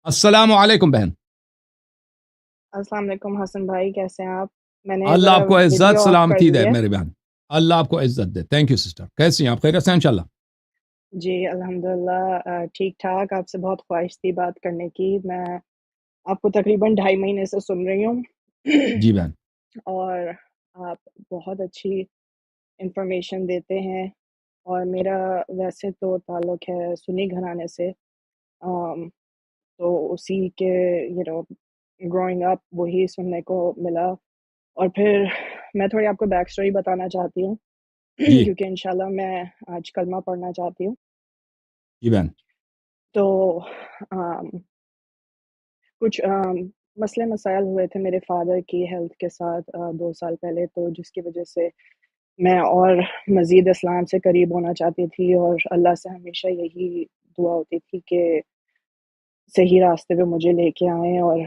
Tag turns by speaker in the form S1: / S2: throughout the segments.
S1: السلام علیکم بہن.
S2: السلام علیکم حسن بھائی، کیسے ہیں آپ؟ میں نے
S1: اللہ آپ کو عزت
S2: ویڈیو آف کر
S1: سلامتی
S2: دی
S1: دے
S2: ہے۔
S1: میرے بہن. اللہ آپ کو عزت دے. Thank you sister. کیسی ہیں آپ؟ خیریت سے ہیں انشاءاللہ؟
S2: جی الحمدللہ ٹھیک ٹھاک۔ آپ سے بہت خواہش تھی بات کرنے کی۔ میں آپ کو تقریباً 2.5 مہینے سے سن رہی ہوں
S1: جی بہن.
S2: اور آپ بہت اچھی انفارمیشن دیتے ہیں، اور میرا ویسے تو تعلق ہے سنی گھرانے سے، تو اسی کے گروئنگ اپ وہی سننے کو ملا۔ اور پھر میں تھوڑی آپ کو بیک سٹوری بتانا چاہتی ہوں
S1: جی
S2: کیونکہ انشاءاللہ میں آج کلمہ پڑھنا چاہتی ہوں۔
S1: جی بہن.
S2: تو آم، کچھ مسئلے مسائل ہوئے تھے میرے فادر کی ہیلتھ کے ساتھ 2 سال پہلے، تو جس کی وجہ سے میں اور مزید اسلام سے قریب ہونا چاہتی تھی، اور اللہ سے ہمیشہ یہی دعا ہوتی تھی کہ صحیح راستے پہ مجھے لے کے آئیں اور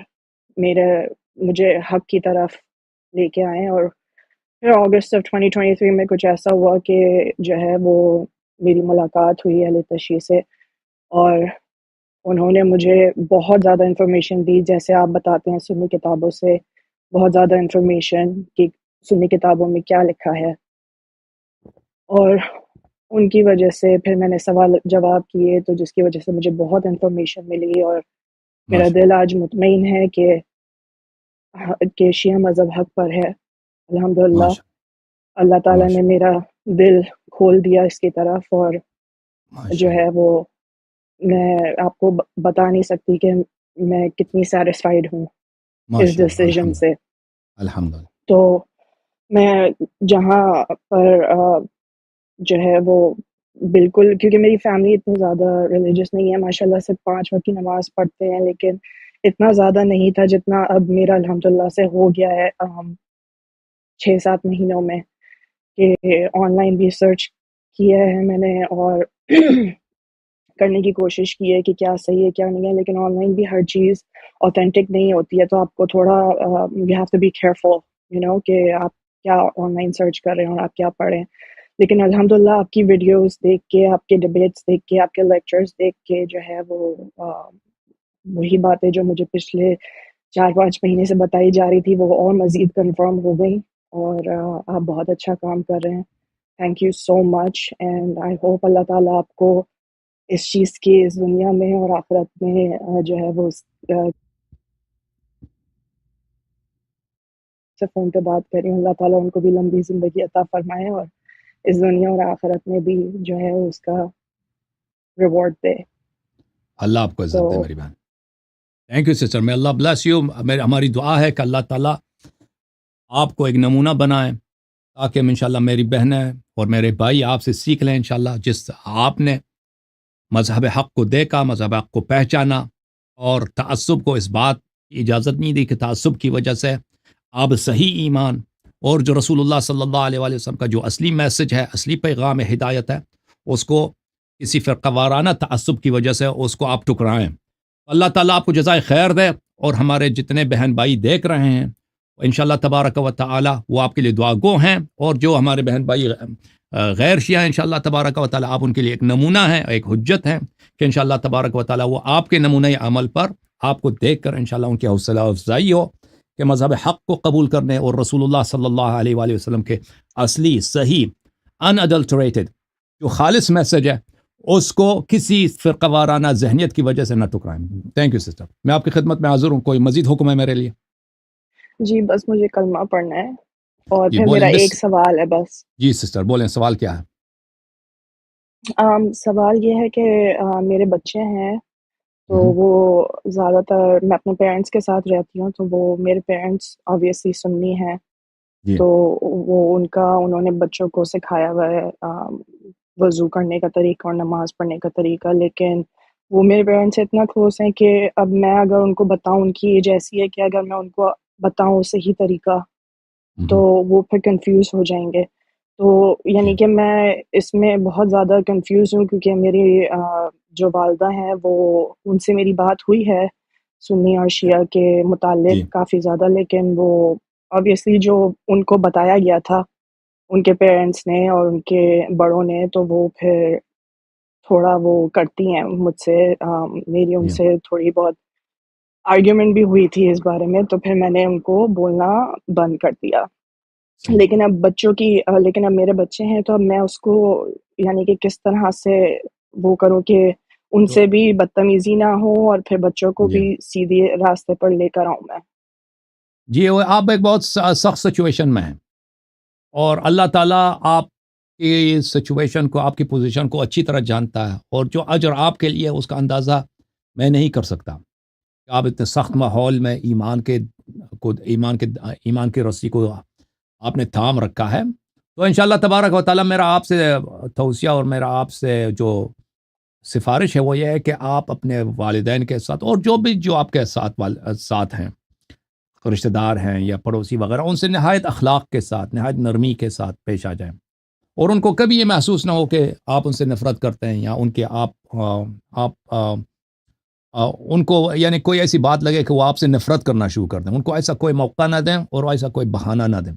S2: مجھے حق کی طرف لے کے آئیں۔ اور پھر اگست 2023 میں کچھ ایسا ہوا کہ جو ہے وہ میری ملاقات ہوئی اہل تشیع سے، اور انہوں نے مجھے بہت زیادہ انفارمیشن دی، جیسے آپ بتاتے ہیں سنی کتابوں سے بہت زیادہ انفارمیشن کہ سنی کتابوں میں کیا لکھا ہے، اور ان کی وجہ سے پھر میں نے سوال جواب کیے، تو جس کی وجہ سے مجھے بہت انفارمیشن ملی، اور میرا
S1: ماشاء
S2: دل آج مطمئن ہے کہ شیعہ مذہب حق پر ہے الحمدللہ۔
S1: ماشاء
S2: اللہ تعالیٰ نے
S1: ماشاء
S2: میرا دل کھول دیا اس کی طرف، اور جو
S1: ماشاء
S2: ہے وہ میں آپ کو بتا نہیں سکتی کہ میں کتنی سیٹسفائیڈ ہوں اس
S1: ماشاء اللہ.
S2: ڈیسیجن
S1: الحمد
S2: سے۔
S1: الحمد.
S2: تو میں جہاں پر جو ہے وہ بالکل، کیونکہ میری فیملی اتنی زیادہ ریلیجس نہیں ہے، ماشاءاللہ سے 5 وقت کی نماز پڑھتے ہیں، لیکن اتنا زیادہ نہیں تھا جتنا اب میرا الحمدللہ سے ہو گیا ہے 6-7 مہینوں میں، کہ آن لائن بھی سرچ کیا ہے میں نے اور کرنے کی کوشش کی ہے کہ کیا صحیح ہے کیا نہیں ہے، لیکن آن لائن بھی ہر چیز اوتھینٹک نہیں ہوتی ہے، تو آپ کو تھوڑا you have to be careful کہ آپ کیا آن لائن سرچ کر رہے ہیں اور آپ کیا پڑھیں۔ لیکن الحمدللہ آپ کی ویڈیوز دیکھ کے، آپ کے ڈبیٹس دیکھ کے، آپ کے لیکچرز دیکھ کے جو ہے وہ وہی باتیں جو مجھے پچھلے 4-5 مہینے سے بتائی جا رہی تھی وہ اور مزید کنفرم ہو گئی، اور آپ بہت اچھا کام کر رہے ہیں۔ Thank you so much, and I hope اللہ تعالیٰ آپ کو اس چیز کی اس دنیا میں اور آخرت میں جو ہے وہ سے فون پہ بات کر رہی ہوں، اللہ تعالیٰ ان کو بھی لمبی زندگی عطا فرمائے، اور اس دنیا اور آخرت میں بھی جو ہے اس کا ریوارڈ دے۔
S1: اللہ آپ کو عزت دے
S2: تو
S1: میری بہن. Thank you sister. میں اللہ بلیس یو. ہماری دعا ہے کہ اللہ تعالیٰ آپ کو ایک نمونہ بنائیں، تاکہ انشاءاللہ میری بہنیں اور میرے بھائی آپ سے سیکھ لیں انشاءاللہ. جس آپ نے مذہب حق کو دیکھا، مذہب حق کو پہچانا، اور تعصب کو اس بات کی اجازت نہیں دی کہ تعصب کی وجہ سے آپ صحیح ایمان اور جو رسول اللہ صلی اللہ علیہ وآلہ وسلم کا جو اصلی میسج ہے، اصلی پیغام ہدایت ہے، اس کو کسی فرقہ وارانہ تعصب کی وجہ سے اس کو آپ ٹکرائیں. اللہ تعالیٰ آپ کو جزائے خیر دے، اور ہمارے جتنے بہن بھائی دیکھ رہے ہیں انشاءاللہ تبارک و تعالی وہ آپ کے لیے دعا گو ہیں، اور جو ہمارے بہن بھائی غیر شیعہ ہیں انشاءاللہ تبارک و تعالی آپ ان کے لیے ایک نمونہ ہیں، ایک حجت ہیں کہ انشاءاللہ تبارک و تعالی وہ آپ کے نمونہ عمل پر آپ کو دیکھ کر انشاءاللہ ان کی حوصلہ افزائی ہو کہ مذہب حق کو قبول کرنے اور رسول اللہ صلی اللہ علیہ وآلہ وسلم کے اصلی صحیح انڈلٹریٹڈ جو خالص میسج ہے اس کو کسی فرقہ وارانہ ذہنیت کی وجہ سے نہ ٹکرائیں. Thank you sister. میں آپ کی خدمت میں حاضر ہوں. کوئی مزید حکم ہے میرے لیے؟
S2: جی بس مجھے کلمہ پڑھنا ہے، اور
S1: جی
S2: پھر
S1: بولیں
S2: میرا
S1: مس.
S2: ایک سوال ہے بس۔
S1: جی سسٹر بولیں، سوال کیا ہے؟
S2: سوال یہ ہے کہ میرے بچے ہیں، تو
S1: ہوں.
S2: وہ زیادہ تر میں اپنے پیرنٹس کے ساتھ رہتی ہوں، تو وہ میرے پیرنٹس آبویسلی سنی ہیں،
S1: جی
S2: تو وہ انہوں نے بچوں کو سکھایا ہوا ہے وضو کرنے کا طریقہ اور نماز پڑھنے کا طریقہ، لیکن وہ میرے پیرنٹس سے اتنا کلوز ہیں کہ اب میں اگر ان کو بتاؤں، ان کی ایج ایسی ہے کہ اگر میں ان کو بتاؤں صحیح طریقہ تو وہ پھر کنفیوز ہو جائیں گے، تو
S1: جی
S2: یعنی کہ میں اس میں بہت زیادہ کنفیوز ہوں، کیونکہ میری جو والدہ ہیں وہ ان سے میری بات ہوئی ہے سنی اور شیعہ کے
S1: جی
S2: متعلق کافی زیادہ، لیکن وہ obviously جو ان کو بتایا گیا تھا ان کے پیرنٹس نے اور ان کے بڑوں نے، تو وہ پھر تھوڑا وہ کرتی ہیں مجھ سے، میری ان
S1: جی
S2: سے تھوڑی بہت آرگیومنٹ بھی ہوئی تھی اس بارے میں، تو پھر میں نے ان کو بولنا بند کر دیا۔
S1: صحیح
S2: لیکن اب بچوں کی لیکن اب میرے بچے ہیں، تو اب میں اس کو یعنی کہ کس طرح سے وہ کروں کہ ان
S1: تو
S2: سے بھی بدتمیزی نہ ہو اور پھر بچوں کو
S1: جی
S2: بھی سیدھے راستے پر لے کر آؤں میں۔
S1: جی وہ آپ ایک بہت سخت سچویشن میں ہیں، اور اللہ تعالیٰ آپ کی سچویشن کو، آپ کی پوزیشن کو اچھی طرح جانتا ہے، اور جو اجر آپ کے لیے اس کا اندازہ میں نہیں کر سکتا کہ آپ اتنے سخت ماحول میں ایمان کی رسی کو آپ نے تھام رکھا ہے۔ تو انشاءاللہ تبارک و تعالیٰ میرا آپ سے توصیہ اور میرا آپ سے جو سفارش ہے وہ یہ ہے کہ آپ اپنے والدین کے ساتھ، اور جو آپ کے ساتھ ہیں، رشتہ دار ہیں یا پڑوسی وغیرہ، ان سے نہایت اخلاق کے ساتھ، نہایت نرمی کے ساتھ پیش آ جائیں، اور ان کو کبھی یہ محسوس نہ ہو کہ آپ ان سے نفرت کرتے ہیں، یا ان کے ان کو یعنی کوئی ایسی بات لگے کہ وہ آپ سے نفرت کرنا شروع کر دیں۔ ان کو ایسا کوئی موقع نہ دیں اور ایسا کوئی بہانہ نہ دیں،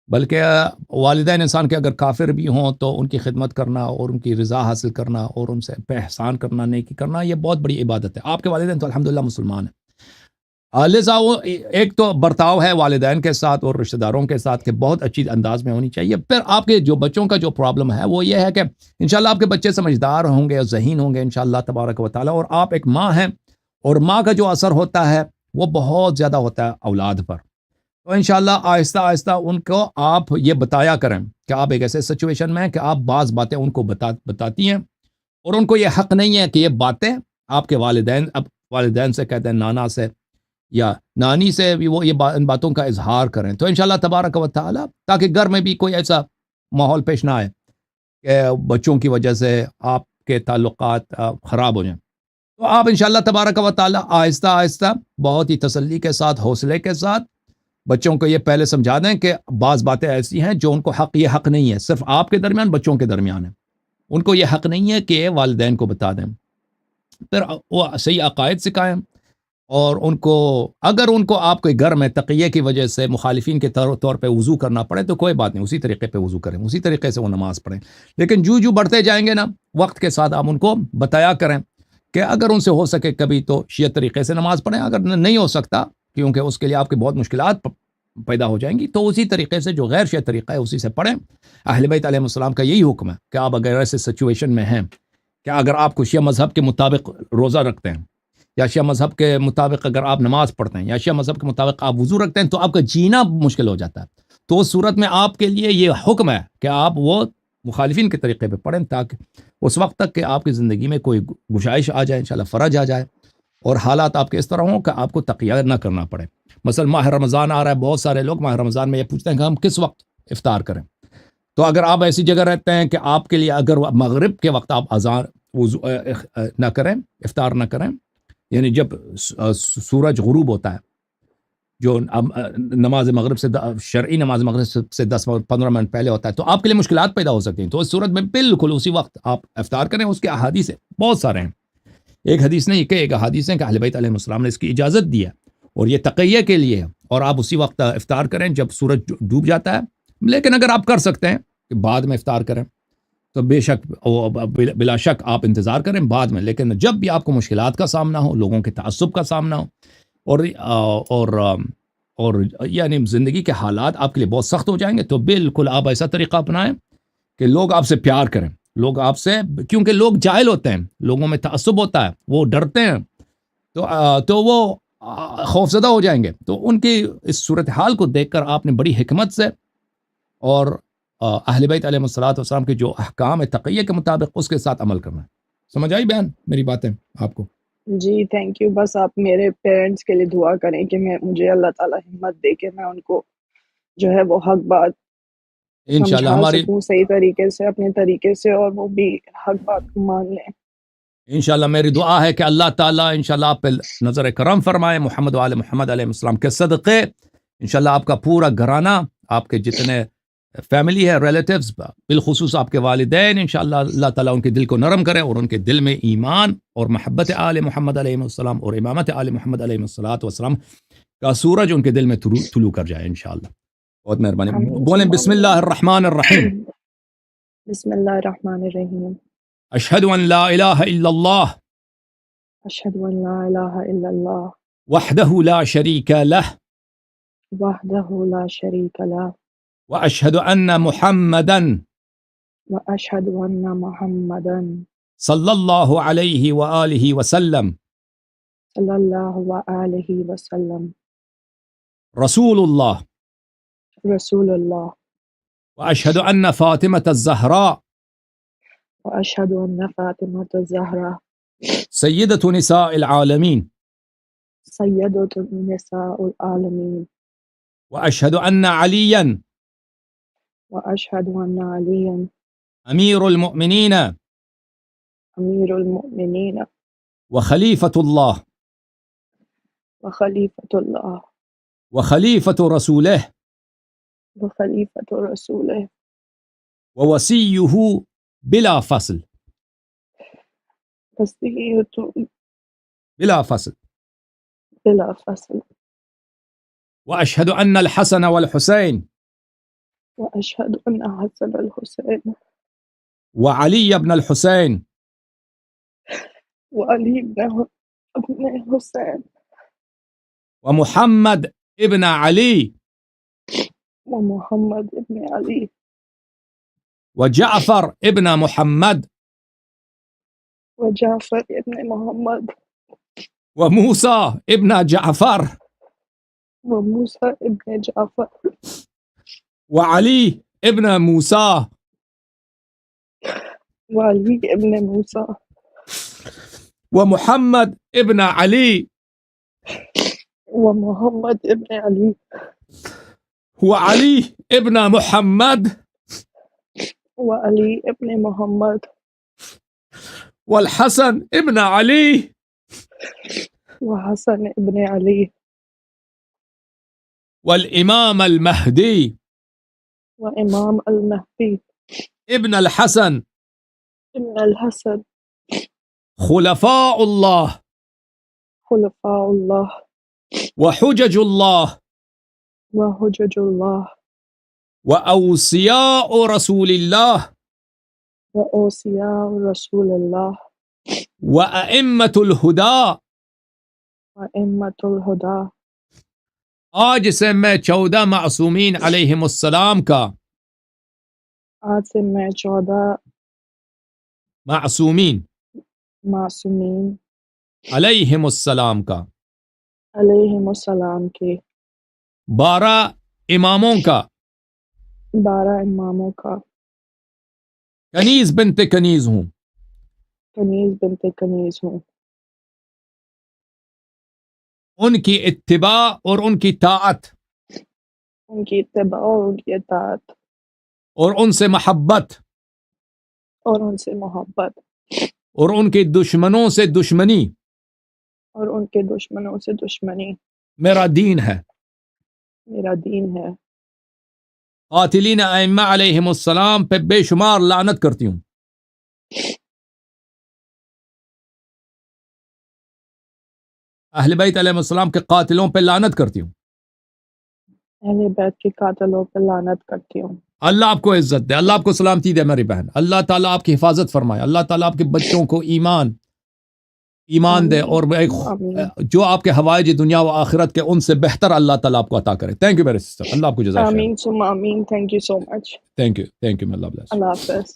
S1: بلکہ والدین انسان کے اگر کافر بھی ہوں تو ان کی خدمت کرنا اور ان کی رضا حاصل کرنا اور ان سے احسان کرنا، نیکی کرنا، یہ بہت بڑی عبادت ہے۔ آپ کے والدین تو الحمدللہ مسلمان ہیں، لہٰذا وہ ایک تو برتاؤ ہے والدین کے ساتھ اور رشتہ داروں کے ساتھ کہ بہت اچھی انداز میں ہونی چاہیے۔ پھر آپ کے جو بچوں کا جو پرابلم ہے وہ یہ ہے کہ انشاءاللہ آپ کے بچے سمجھدار ہوں گے اور ذہین ہوں گے انشاءاللہ تبارک و تعالیٰ، اور آپ ایک ماں ہیں، اور ماں کا جو اثر ہوتا ہے وہ بہت زیادہ ہوتا ہے اولاد پر۔ تو انشاءاللہ آہستہ آہستہ ان کو آپ یہ بتایا کریں کہ آپ ایک ایسے سچویشن میں ہیں کہ آپ بعض باتیں ان کو بتاتی ہیں، اور ان کو یہ حق نہیں ہے کہ یہ باتیں آپ کے والدین سے کہتے ہیں، نانا سے یا نانی سے بھی وہ ان باتوں کا اظہار کریں۔ تو انشاءاللہ تبارک و تعالیٰ تاکہ گھر میں بھی کوئی ایسا ماحول پیش نہ آئے کہ بچوں کی وجہ سے آپ کے تعلقات خراب ہو جائیں۔ تو آپ انشاءاللہ تبارک و تعالیٰ آہستہ آہستہ بہت ہی تسلی کے ساتھ، حوصلے کے ساتھ بچوں کو یہ پہلے سمجھا دیں کہ بعض باتیں ایسی ہیں جو ان کو یہ حق نہیں ہے، صرف آپ کے درمیان، بچوں کے درمیان ہے، ان کو یہ حق نہیں ہے کہ والدین کو بتا دیں۔ پھر وہ صحیح عقائد سکھائیں، اور اگر ان کو آپ کے گھر میں تقیہ کی وجہ سے مخالفین کے طور پہ وضو کرنا پڑے تو کوئی بات نہیں، اسی طریقے پہ وضو کریں، اسی طریقے سے وہ نماز پڑھیں۔ لیکن جو بڑھتے جائیں گے نا وقت کے ساتھ، آپ ان کو بتایا کریں کہ اگر ان سے ہو سکے کبھی تو شیعہ طریقے سے نماز پڑھیں، اگر نہیں ہو سکتا کیونکہ اس کے لیے آپ کی بہت مشکلات پیدا ہو جائیں گی، تو اسی طریقے سے جو غیر شیعہ طریقہ ہے اسی سے پڑھیں۔ اہل بیت علیہ السلام کا یہی حکم ہے کہ آپ اگر ایسے سچویشن میں ہیں کہ اگر آپ کو شیعہ مذہب کے مطابق روزہ رکھتے ہیں، یا شیعہ مذہب کے مطابق اگر آپ نماز پڑھتے ہیں، یا شیعہ مذہب کے مطابق آپ وضو رکھتے ہیں، تو آپ کا جینا مشکل ہو جاتا ہے۔ تو اس صورت میں آپ کے لیے یہ حکم ہے کہ آپ وہ مخالفین کے طریقے پہ پڑھیں، تاکہ اس وقت تک کہ آپ کی زندگی میں کوئی گشائش آ جائے، انشاءاللہ فرج آ جائے، اور حالات آپ کے اس طرح ہوں کہ آپ کو تقیہ نہ کرنا پڑے۔ مثلا ماہ رمضان آ رہا ہے، بہت سارے لوگ ماہ رمضان میں یہ پوچھتے ہیں کہ ہم کس وقت افطار کریں۔ تو اگر آپ ایسی جگہ رہتے ہیں کہ آپ کے لیے اگر مغرب کے وقت آپ نہ کریں، افطار نہ کریں، یعنی جب سورج غروب ہوتا ہے، جو نماز مغرب سے شرعی نماز مغرب سے 10-15 منٹ پہلے ہوتا ہے، تو آپ کے لیے مشکلات پیدا ہو سکتی ہیں۔ تو اس صورت میں بالکل اسی وقت آپ افطار کریں۔ اس کے احادیث ہیں، بہت سارے ہیں، ایک حدیث نہیں کہ ایک احادیث ہیں کہ اہل بیت علیہ السلام نے اس کی اجازت دی ہے، اور یہ تقیہ کے لیے ہے، اور آپ اسی وقت افطار کریں جب سورج ڈوب جاتا ہے۔ لیکن اگر آپ کر سکتے ہیں کہ بعد میں افطار کریں تو بلا شک آپ انتظار کریں بعد میں۔ لیکن جب بھی آپ کو مشکلات کا سامنا ہو، لوگوں کے تعصب کا سامنا ہو، اور یعنی زندگی کے حالات آپ کے لیے بہت سخت ہو جائیں گے، تو بالکل آپ ایسا طریقہ اپنائیں کہ لوگ آپ سے پیار کریں، لوگ آپ سے، کیونکہ لوگ جاہل ہوتے ہیں، لوگوں میں تعصب ہوتا ہے، وہ ڈرتے ہیں، تو وہ خوفزدہ ہو جائیں گے۔ تو ان کی اس صورتحال کو دیکھ کر آپ نے بڑی حکمت سے اور اہل بیت علیہ السلام کے جو احکام ہے تقیہ کے مطابق اس کے ساتھ عمل کرنا ہے۔ سمجھ آئی بہن میری باتیں آپ کو؟
S2: جی تھینک یو، بس آپ میرے پیرنٹس کے لیے دعا کریں کہ مجھے اللہ تعالیٰ ہمت دے کہ میں ان کو جو ہے وہ حق بات
S1: انشاءاللہ
S2: سمجھا
S1: ہماری
S2: سکوں صحیح طریقے سے، اپنے طریقے سے، اور وہ بھی حق بات کو مان لیں۔
S1: انشاءاللہ میری دعا ہے کہ اللہ تعالیٰ انشاءاللہ آپ پہ نظر کرم فرمائے، محمد و آل محمد علیہ السلام کے صدقے انشاءاللہ آپ کا پورا گھرانہ، آپ کے جتنے فیملی ہے، ریلیٹیوز، بالخصوص آپ کے والدین، انشاءاللہ اللہ تعالیٰ ان کے دل کو نرم کرے، اور ان کے دل میں ایمان اور محبت آل محمد علیہ السلام اور امامت آل محمد علیہ السلام کا سورج ان کے دل میں طلوع کر جائے انشاءاللہ۔ بہت مہربانی،
S2: آمین
S1: بولیں
S2: ثم
S1: بسم اللہ الرحمن الرحیم۔
S2: آمین۔ بسم اللہ الرحمن الرحیم۔
S1: اشہد ان لا الہ الا اللہ
S2: اشہد ان لا الہ الا اللہ
S1: وحده لا شريك له
S2: وحده لا شريك له
S1: وأشهد أن محمدا
S2: وأشهد أن محمدا
S1: صلى الله عليه وآله وسلم
S2: صلى الله عليه وسلم
S1: رسول الله.
S2: رسول الله.
S1: وأشهد أن فاطمة الزهراء
S2: وأشهد أن فاطمة الزهراء
S1: سيدة نساء العالمين.
S2: سيدة نساء العالمين.
S1: وأشهد أن عليا
S2: وأشهد أن عليا
S1: أمير المؤمنين
S2: أمير المؤمنين
S1: وخليفة الله
S2: وخليفة الله
S1: وخليفة رسوله
S2: وخليفة رسوله
S1: ووصيه بلا فصل
S2: وصية
S1: بلا فصل.
S2: بلا فصل.
S1: وأشهد أن الحسن والحسين
S2: وأشهد أن حسن الحسين
S1: وعلي بن الحسين
S2: وعلي بن الحسين
S1: ومحمد ابن علي
S2: ومحمد بن علي
S1: وجعفر ابن محمد
S2: وجعفر بن محمد
S1: وموسى ابن جعفر
S2: وموسى بن جعفر
S1: وعلي ابن موسى
S2: وعلي بن موسى
S1: ومحمد ابن علي
S2: ومحمد بن علي
S1: وعلي ابن محمد
S2: وعلي بن محمد
S1: والحسن ابن علي
S2: وحسن بن علي
S1: والإمام المهدي
S2: وإمام المهدي
S1: ابن الحسن
S2: ابن الحسن
S1: خلفاء الله
S2: خلفاء الله
S1: وحجج الله
S2: وحجج الله
S1: وأوصياء رسول الله
S2: وأوصياء رسول الله
S1: وأئمة الهدى.
S2: وأئمة الهدى.
S1: آج سے میں 14 معصومین علیہم السلام کا
S2: آج سے میں 14
S1: معصومین
S2: معصومین
S1: علیہم السلام کا
S2: علیہم السلام کے
S1: 12 اماموں کا
S2: 12 اماموں کا
S1: کنیز بنت کنیز ہوں.
S2: کنیز بنت کنیز ہوں.
S1: ان کی اتباع اور ان کی طاعت
S2: ان کی اتباع اور ان کی اطاعت
S1: اور ان سے محبت
S2: اور ان سے محبت
S1: اور ان کے دشمنوں سے دشمنی
S2: اور ان کے دشمنوں سے دشمنی
S1: میرا دین ہے.
S2: میرا دین ہے.
S1: قاتلین ائمہ علیہم السلام پہ بے شمار لعنت کرتی ہوں. اہل بیت علیہ السلام کے قاتلوں پہ لعنت کرتی ہوں.
S2: اہل بیت کے قاتلوں پہ لعنت کرتی ہوں.
S1: اللہ آپ کو عزت دے, اللہ آپ کو سلامتی دے میری بہن. اللہ تعالیٰ آپ کی حفاظت فرمائے. اللہ تعالیٰ آپ کے بچوں کو ایمان دے اور جو آپ کے حوائج دنیا و آخرت کے ان سے بہتر اللہ تعالیٰ آپ کو عطا کرے. تھینک یو میرے سسٹر. اللہ آپ کو جزائے خیر.
S2: آمین ثم آمین. Thank you so much.
S1: Thank you. اللہ بلیس.
S2: اللہ حافظ.